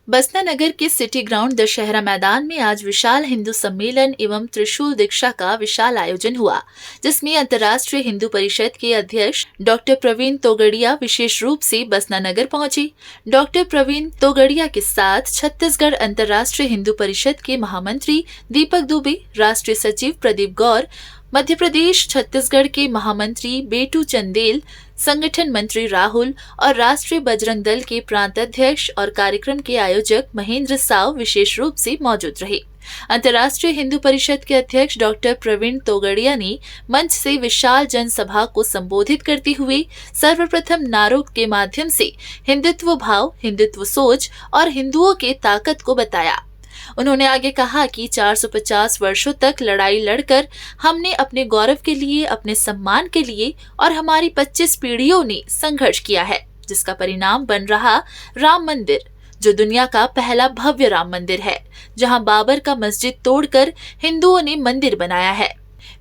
बसना नगर के city ground Dussehra मैदान में आज विशाल हिंदू सम्मेलन एवं त्रिशूल दीक्षा का विशाल आयोजन हुआ, जिसमें अंतर्राष्ट्रीय हिंदू परिषद के अध्यक्ष डॉक्टर प्रवीण तोगड़िया विशेष रूप से बसना नगर पहुंचे। डॉक्टर प्रवीण तोगड़िया के साथ छत्तीसगढ़ अंतर्राष्ट्रीय हिंदू परिषद के महामंत्री दीपक दुबे, राष्ट्रीय सचिव प्रदीप गौर, मध्य प्रदेश छत्तीसगढ़ के महामंत्री बेटू चंदेल, संगठन मंत्री राहुल और राष्ट्रीय बजरंग दल के प्रांत अध्यक्ष और कार्यक्रम के आयोजक महेंद्र साव विशेष रूप से मौजूद रहे। अंतर्राष्ट्रीय हिंदू परिषद के अध्यक्ष डॉक्टर प्रवीण तोगड़िया ने मंच से विशाल जनसभा को संबोधित करते हुए सर्वप्रथम नारों के माध्यम से हिंदुत्व भाव, हिंदुत्व सोच और हिंदुओं के ताकत को बताया। उन्होंने आगे कहा कि 450 वर्षों तक लड़ाई लड़कर हमने अपने गौरव के लिए, अपने सम्मान के लिए और हमारी 25 पीढ़ियों ने संघर्ष किया है, जिसका परिणाम बन रहा राम मंदिर, जो दुनिया का पहला भव्य राम मंदिर है, जहां बाबर का मस्जिद तोड़कर हिंदुओं ने मंदिर बनाया है।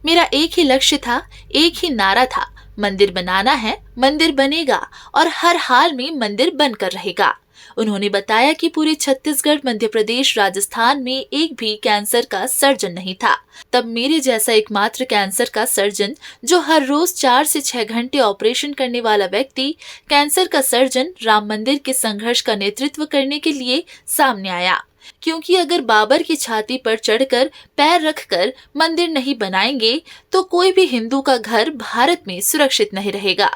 मेरा एक ही लक्ष्य था, एक ही नारा था, मंदिर बनाना है, मंदिर बनेगा और हर हाल में मंदिर बनकर रहेगा। उन्होंने बताया कि पूरे छत्तीसगढ़, मध्य प्रदेश, राजस्थान में एक भी कैंसर का सर्जन नहीं था। तब मेरे जैसा एकमात्र कैंसर का सर्जन, जो हर रोज 4 से 6 घंटे ऑपरेशन करने वाला व्यक्ति, कैंसर का सर्जन राम मंदिर के संघर्ष का नेतृत्व करने के लिए सामने आया। क्योंकि अगर बाबर की छाती पर चढ़कर पैर रखकर मंदिर नहीं बनाएंगे तो कोई भी हिंदू का घर भारत में सुरक्षित नहीं रहेगा।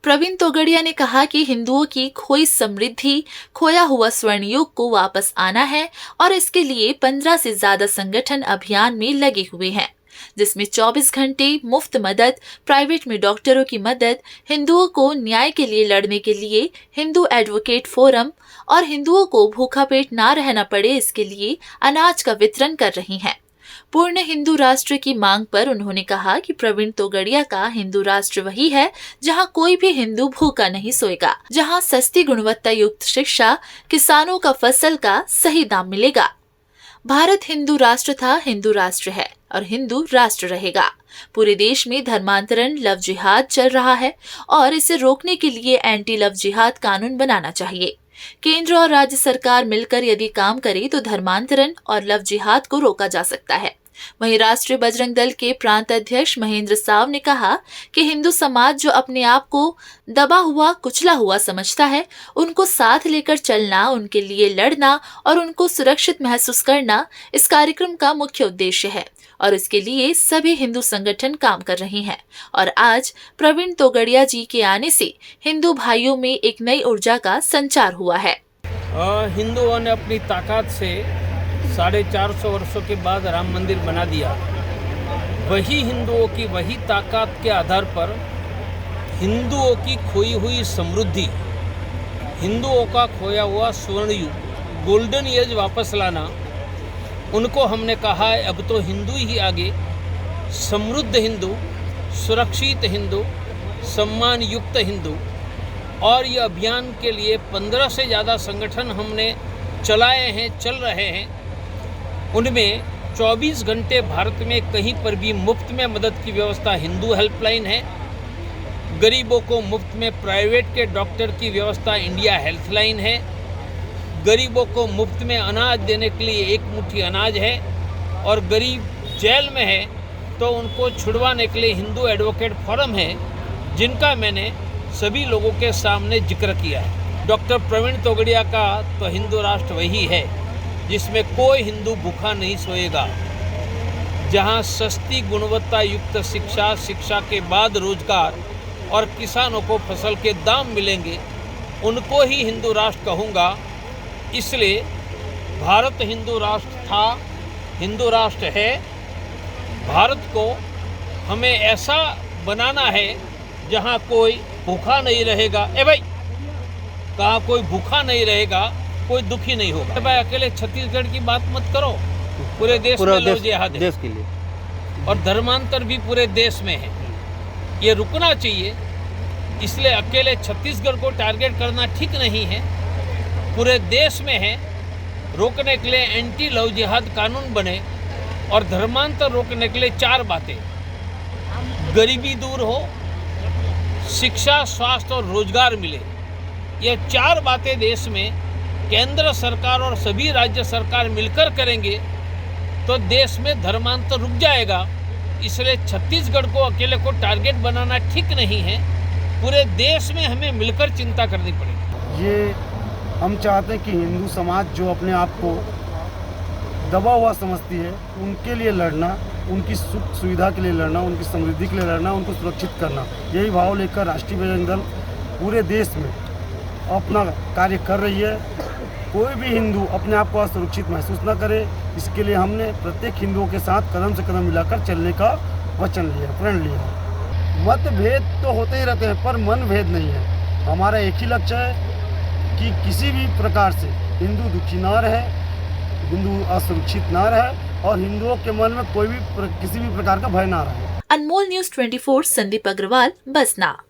प्रवीण तोगड़िया ने कहा कि हिंदुओं की खोई समृद्धि, खोया हुआ स्वर्ण युग को वापस आना है और इसके लिए 15 से ज्यादा संगठन अभियान में लगे हुए हैं, जिसमें 24 घंटे मुफ्त मदद, प्राइवेट में डॉक्टरों की मदद, हिंदुओं को न्याय के लिए लड़ने के लिए हिंदू एडवोकेट फोरम और हिंदुओं को भूखा पेट ना रहना पड़े इसके लिए अनाज का वितरण कर रही हैं। पूर्ण हिंदू राष्ट्र की मांग पर उन्होंने कहा कि प्रवीण तोगड़िया का हिंदू राष्ट्र वही है जहां कोई भी हिंदू भूखा नहीं सोएगा, जहां सस्ती गुणवत्ता युक्त शिक्षा, किसानों का फसल का सही दाम मिलेगा। भारत हिंदू राष्ट्र था, हिंदू राष्ट्र है और हिंदू राष्ट्र रहेगा। पूरे देश में धर्मांतरण, लव जिहाद चल रहा है और इसे रोकने के लिए एंटी लव जिहाद कानून बनाना चाहिए। केंद्र और राज्य सरकार मिलकर यदि काम करे तो धर्मांतरण और लव जिहाद को रोका जा सकता है। वहीं राष्ट्रीय बजरंग दल के प्रांत अध्यक्ष महेंद्र साव ने कहा कि हिंदू समाज जो अपने आप को दबा हुआ, कुचला हुआ समझता है, उनको साथ लेकर चलना, उनके लिए लड़ना और उनको सुरक्षित महसूस करना इस कार्यक्रम का मुख्य उद्देश्य है और इसके लिए सभी हिंदू संगठन काम कर रहे हैं। और आज प्रवीण तोगड़िया जी के आने से हिंदू भाइयों में एक नई ऊर्जा का संचार हुआ है। हिंदुओं ने अपनी ताकत से 450 वर्षों के बाद राम मंदिर बना दिया। वही हिंदुओं की वही ताकत के आधार पर हिंदुओं की खोई हुई समृद्धि, हिंदुओं का खोया हुआ स्वर्ण युग, गोल्डन एज वापस लाना, उनको हमने कहा है अब तो हिंदू ही आगे, समृद्ध हिंदू, सुरक्षित हिंदू, सम्मान युक्त हिंदू। और ये अभियान के लिए 15 से ज़्यादा संगठन हमने चलाए हैं, चल रहे हैं। उनमें 24 घंटे भारत में कहीं पर भी मुफ्त में मदद की व्यवस्था हिंदू हेल्पलाइन है। गरीबों को मुफ्त में प्राइवेट के डॉक्टर की व्यवस्था इंडिया हेल्थलाइन है। गरीबों को मुफ्त में अनाज देने के लिए एक मुट्ठी अनाज है और गरीब जेल में है तो उनको छुड़वाने के लिए हिंदू एडवोकेट फोरम है, जिनका मैंने सभी लोगों के सामने जिक्र किया है। डॉक्टर प्रवीण तोगड़िया का तो हिंदू राष्ट्र वही है जिसमें कोई हिंदू भूखा नहीं सोएगा, जहां सस्ती गुणवत्ता युक्त शिक्षा, शिक्षा के बाद रोजगार और किसानों को फसल के दाम मिलेंगे, उनको ही हिंदू राष्ट्र कहूँगा। इसलिए भारत हिंदू राष्ट्र था, हिंदू राष्ट्र है। भारत को हमें ऐसा बनाना है जहां कोई भूखा नहीं रहेगा। भाई, कहाँ कोई भूखा नहीं रहेगा, कोई दुखी नहीं होगा। भाई, अकेले छत्तीसगढ़ की बात मत करो, पूरे देश में लव जिहाद है देश के लिए, और धर्मांतर भी पूरे देश में है। ये रुकना चाहिए। इसलिए अकेले छत्तीसगढ़ को टारगेट करना ठीक नहीं है, पूरे देश में है। रोकने के लिए एंटी लव जिहाद कानून बने और धर्मांतर रोकने के लिए 4 बातें: गरीबी दूर हो, शिक्षा, स्वास्थ्य और रोजगार मिले। ये 4 बातें देश में केंद्र सरकार और सभी राज्य सरकार मिलकर करेंगे तो देश में धर्मांतर रुक जाएगा। इसलिए छत्तीसगढ़ को अकेले को टारगेट बनाना ठीक नहीं है। पूरे देश में हमें मिलकर चिंता करनी पड़ेगी। ये हम चाहते हैं कि हिंदू समाज जो अपने आप को दबा हुआ समझती है, उनके लिए लड़ना, उनकी सुख सुविधा के लिए लड़ना, उनकी समृद्धि के लिए लड़ना, उनको सुरक्षित करना, यही भाव लेकर राष्ट्रीय बजरंग दल पूरे देश में अपना कार्य कर रही है। कोई भी हिंदू अपने आप को असुरक्षित महसूस न करे, इसके लिए हमने प्रत्येक हिंदुओं के साथ कदम से कदम मिलाकर चलने का वचन लिया, प्रण लिया। मतभेद तो होते ही रहते हैं पर मनभेद नहीं है। हमारा एक ही लक्ष्य है कि किसी भी प्रकार से हिंदू दुखी ना रहे, हिंदू असुरक्षित ना रहे और हिंदुओं के मन में कोई भी किसी भी प्रकार का भय ना रहे। अनमोल न्यूज़ 24 संदीप अग्रवाल, बसना।